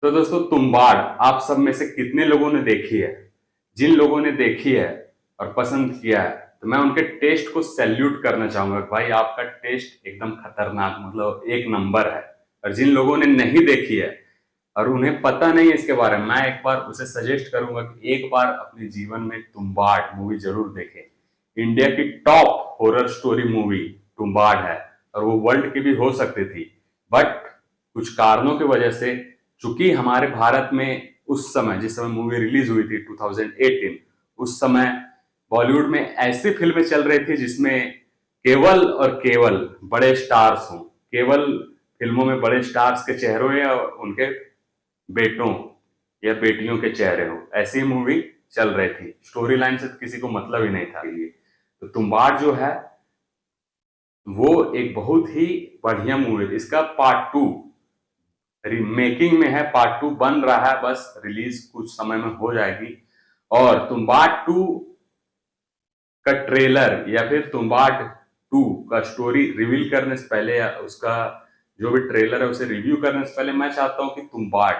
तो दोस्तों तुम्बाड़ आप सब में से कितने लोगों ने देखी है? जिन लोगों ने देखी है और पसंद किया है तो मैं उनके टेस्ट को सैल्यूट करना चाहूंगा। भाई आपका टेस्ट एकदम खतरनाक, मतलब एक नंबर है। और जिन लोगों ने नहीं देखी है और उन्हें पता नहीं है इसके बारे में, मैं एक बार उसे सजेस्ट करूंगा कि एक बार अपने जीवन में तुम्बाड़ मूवी जरूर देखें। इंडिया की top horror story movie Tumbbad है और वो वर्ल्ड की भी हो सकती थी, बट कुछ कारणों की वजह से, चूंकि हमारे भारत में उस समय जिस समय मूवी रिलीज हुई थी 2018, उस समय बॉलीवुड में ऐसी फिल्में चल रही थी जिसमें केवल और केवल बड़े स्टार्स हों, केवल फिल्मों में बड़े स्टार्स के चेहरों या उनके बेटों या बेटियों के चेहरे हो, ऐसी मूवी चल रही थी। स्टोरी लाइन से किसी को मतलब ही नहीं था ये। तो तुम्बाड़ जो है वो एक बहुत ही बढ़िया मूवी थी। इसका पार्ट 2 मेकिंग में है, पार्ट 2 बन रहा है, बस रिलीज कुछ समय में हो जाएगी। और तुम्बाड़ 2 का ट्रेलर या फिर तुम्बाड़ 2 का स्टोरी रिवील करने से पहले या उसका जो भी ट्रेलर है उसे रिव्यू करने से पहले मैं चाहता हूं कि तुम्बाड़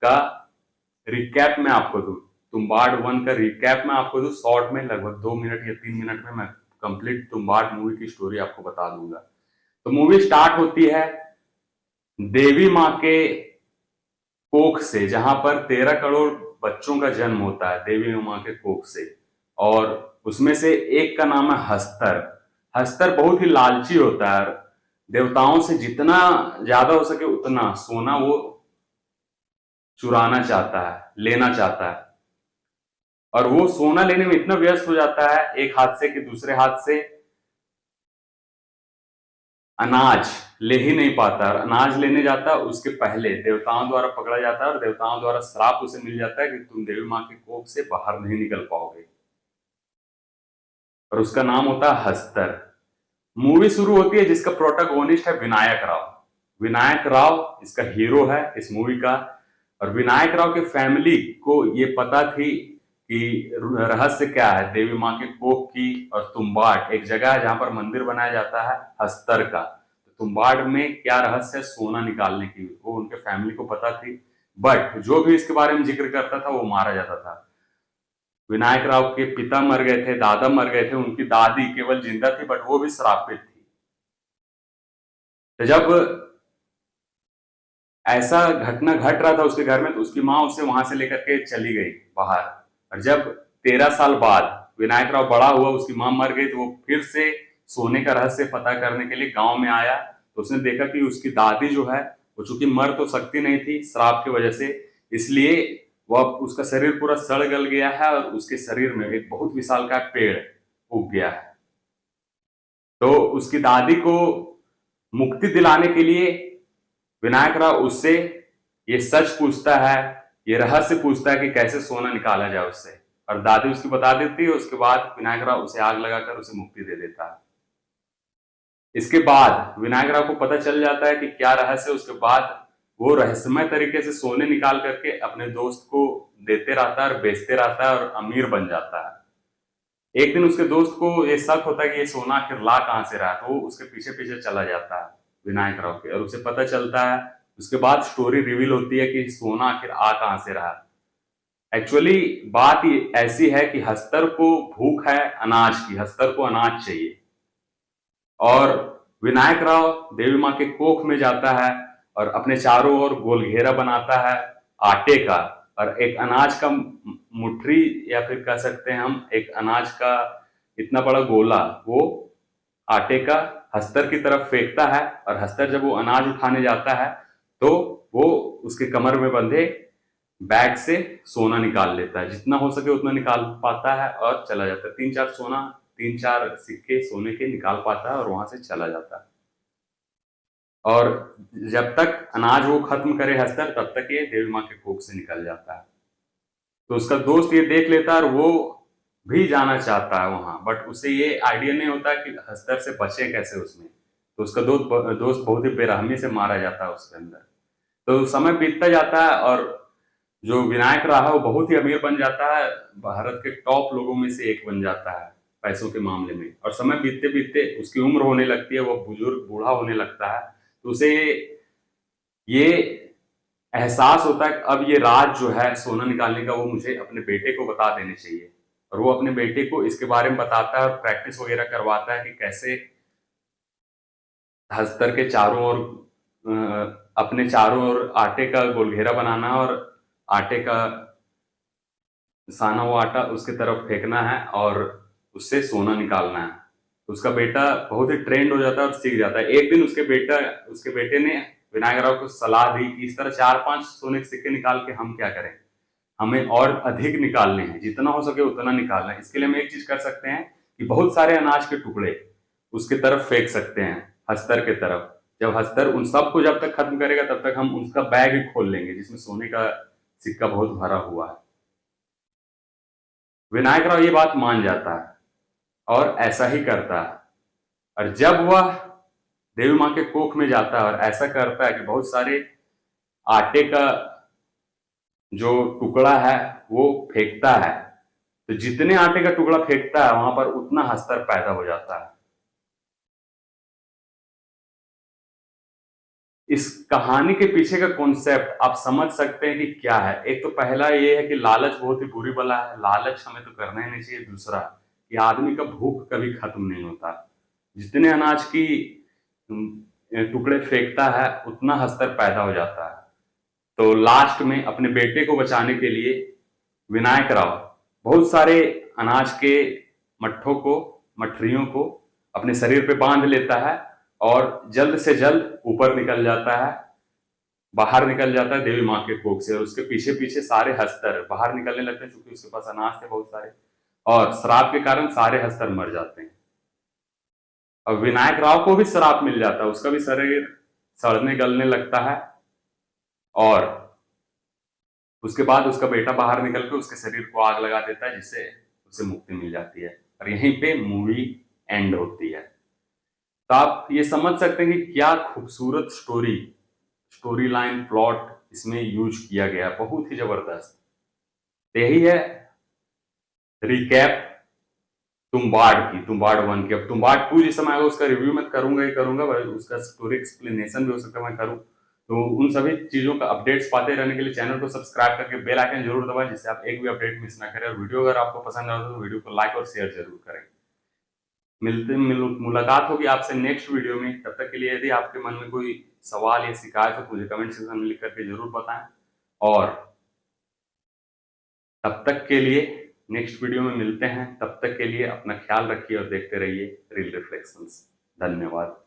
का रिकैप मैं आपको दूं। तुम्बाड़ 1 का रिकैप मैं आपको दूं शॉर्ट में, लगभग 2 मिनट या 3 मिनट में मैं कंप्लीट तुम्बाड़ मूवी की स्टोरी आपको बता दूंगा। तो मूवी स्टार्ट होती है देवी माँ के कोख से, जहां पर 13 करोड़ बच्चों का जन्म होता है देवी माँ के कोख से। और उसमें से एक का नाम है हस्तर। हस्तर बहुत ही लालची होता है, देवताओं से जितना ज्यादा हो सके उतना सोना वो चुराना चाहता है, लेना चाहता है। और वो सोना लेने में इतना व्यस्त हो जाता है एक हाथ से कि दूसरे हाथ से अनाज ले ही नहीं पाता। अनाज लेने जाता है उसके पहले देवताओं द्वारा पकड़ा जाता है और देवताओं द्वारा श्राप उसे मिल जाता है कि तुम देवी माँ के कोख से बाहर नहीं निकल पाओगे। और उसका नाम होता है हस्तर। मूवी शुरू होती है जिसका प्रोटोगोनिस्ट है विनायक राव। विनायक राव इसका हीरो है इस मूवी का। और विनायक राव की फैमिली को ये पता थी कि रहस्य क्या है देवी माँ के कोख की। और तुम्बाड़ एक जगह है जहां पर मंदिर बनाया जाता है हस्तर का। तो तुम्बाड़ में क्या रहस्य है सोना निकालने की, वो उनके फैमिली को पता थी। बट जो भी इसके बारे में जिक्र करता था वो मारा जाता था। विनायक राव के पिता मर गए थे, दादा मर गए थे, उनकी दादी केवल जिंदा थी बट वो भी श्रापित थी। तो जब ऐसा घटना घट रहा था उसके घर में तो उसकी माँ उसे वहां से लेकर के चली गई बाहर। और जब 13 साल बाद विनायक राव बड़ा हुआ, उसकी माँ मर गई, तो वो फिर से सोने का रहस्य पता करने के लिए गांव में आया। तो उसने देखा कि उसकी दादी जो है वो चूंकि मर तो सकती नहीं थी श्राप की वजह से, इसलिए वह उसका शरीर पूरा सड़ गल गया है और उसके शरीर में एक बहुत विशाल का पेड़ उग गया है। तो उसकी दादी को मुक्ति दिलाने के लिए विनायक राव उससे ये सच पूछता है, ये रहस्य पूछता है कि कैसे सोना निकाला जाए उससे। और दादी उसकी बता देती है। उसके बाद विनायक राव उसे आग लगाकर उसे मुक्ति दे देता है। इसके बाद विनायक राव को पता चल जाता है कि क्या रहस्य है। उसके बाद वो रहस्यमय तरीके से सोने निकाल करके अपने दोस्त को देते रहता है और बेचते रहता है और अमीर बन जाता है। एक दिन उसके दोस्त को ये शक होता है कि ये सोना आखिर ला कहां से रहा, तो वो उसके पीछे पीछे चला जाता है विनायक राव के, और उसे पता चलता है। उसके बाद स्टोरी रिवील होती है कि सोना आखिर आ कहां से रहा। एक्चुअली बात ऐसी है कि हस्तर को भूख है अनाज की, हस्तर को अनाज चाहिए। और विनायक राव देवी माँ के कोख में जाता है और अपने चारों ओर गोल घेरा बनाता है आटे का। और एक अनाज का मुठरी या फिर कह सकते हैं हम एक अनाज का इतना बड़ा गोला वो आटे का हस्तर की तरफ फेंकता है। और हस्तर जब वो अनाज उठाने जाता है तो वो उसके कमर में बंधे बैग से सोना निकाल लेता है, जितना हो सके उतना निकाल पाता है और चला जाता है। 3-4 सिक्के सोने के निकाल पाता है और वहां से चला जाता है। और जब तक अनाज वो खत्म करे हस्तर तब तक ये देवी माँ के कोख से निकल जाता है। तो उसका दोस्त ये देख लेता है और वो भी जाना चाहता है वहां, बट उसे ये आइडिया नहीं होता कि हस्तर से बचे कैसे उसमें। तो उसका दोस्त बहुत ही बेरहमी से मारा जाता है उसके अंदर। तो समय बीतता जाता है और जो विनायक रहा है वो बहुत ही अमीर बन जाता है, भारत के टॉप लोगों में से एक बन जाता है पैसों के मामले में। और समय बीतते बीतते उसकी उम्र होने लगती है, वो बुजुर्ग बूढ़ा होने लगता है। तो उसे ये एहसास होता है कि अब ये राज जो है सोना निकालने का वो मुझे अपने बेटे को बता देने चाहिए। और वो अपने बेटे को इसके बारे में बताता है और प्रैक्टिस वगैरह करवाता है कि कैसे हस्तर के चारों ओर अपने चारों ओर आटे का गोलघेरा बनाना और आटे का साना हुआ आटा उसके तरफ फेंकना है और उससे सोना निकालना है। तो उसका बेटा बहुत ही ट्रेंड हो जाता है और सीख जाता है। एक दिन उसके बेटे ने विनायक राव को सलाह दी कि इस तरह 4-5 सोने के सिक्के निकाल के हम क्या करें, हमें और अधिक निकालने हैं, जितना हो सके उतना निकालना है। इसके लिए हम एक चीज कर सकते हैं कि बहुत सारे अनाज के टुकड़े उसके तरफ फेंक सकते हैं, हस्तर के तरफ। जब हस्तर उन सबको जब तक खत्म करेगा तब तक हम उसका बैग ही खोल लेंगे जिसमें सोने का सिक्का बहुत भरा हुआ है। विनायक राव ये बात मान जाता है और ऐसा ही करता है। और जब वह देवी माँ के कोख में जाता है और ऐसा करता है कि बहुत सारे आटे का जो टुकड़ा है वो फेंकता है, तो जितने आटे का टुकड़ा फेंकता है वहां पर उतना हस्तर पैदा हो जाता है। इस कहानी के पीछे का कॉन्सेप्ट आप समझ सकते हैं कि क्या है। एक तो पहला ये है कि लालच बहुत ही बुरी बला है, लालच हमें तो करना ही नहीं चाहिए। दूसरा कि आदमी का भूख कभी खत्म नहीं होता, जितने अनाज की टुकड़े फेंकता है उतना हस्तर पैदा हो जाता है। तो लास्ट में अपने बेटे को बचाने के लिए विनायक राव बहुत सारे अनाज के मठरियों को अपने शरीर पे बांध लेता है और जल्द से जल्द ऊपर निकल जाता है, बाहर निकल जाता है देवी माँ के कोख से। और उसके पीछे पीछे सारे हस्तर बाहर निकलने लगते हैं, क्योंकि उसके पास अनाज थे बहुत सारे, और श्राप के कारण सारे हस्तर मर जाते हैं। अब विनायक राव को भी श्राप मिल जाता है, उसका भी शरीर सड़ने गलने लगता है और उसके बाद उसका बेटा बाहर निकल के उसके शरीर को आग लगा देता है, जिससे उसे मुक्ति मिल जाती है। और यहीं पे मूवी एंड होती है। तो आप ये समझ सकते हैं कि क्या खूबसूरत स्टोरी लाइन प्लॉट इसमें यूज किया गया, बहुत ही जबरदस्त। यही है रिकैप तुम्बाड़ 1 की। अब तुम्बाड़ 2 जिस समय आएगा उसका रिव्यू मैं करूंगा ही करूंगा, उसका स्टोरी एक्सप्लेनेशन भी हो सकता है मैं करूं। तो उन सभी चीजों का अपडेट्स पाते रहने के लिए चैनल को सब्सक्राइब करके बेल आइकन जरूर दबाएं, जिससे आप एक भी अपडेट मिस ना करें। और वीडियो अगर आपको पसंद आए तो वीडियो को लाइक और शेयर जरूर करें। मुलाकात होगी आपसे नेक्स्ट वीडियो में। तब तक के लिए यदि आपके मन में कोई सवाल या शिकायत हो तो मुझे कमेंट सेक्शन में लिख करके जरूर बताएं। और तब तक के लिए नेक्स्ट वीडियो में मिलते हैं। तब तक के लिए अपना ख्याल रखिए और देखते रहिए रील रिफ्लेक्शंस। धन्यवाद।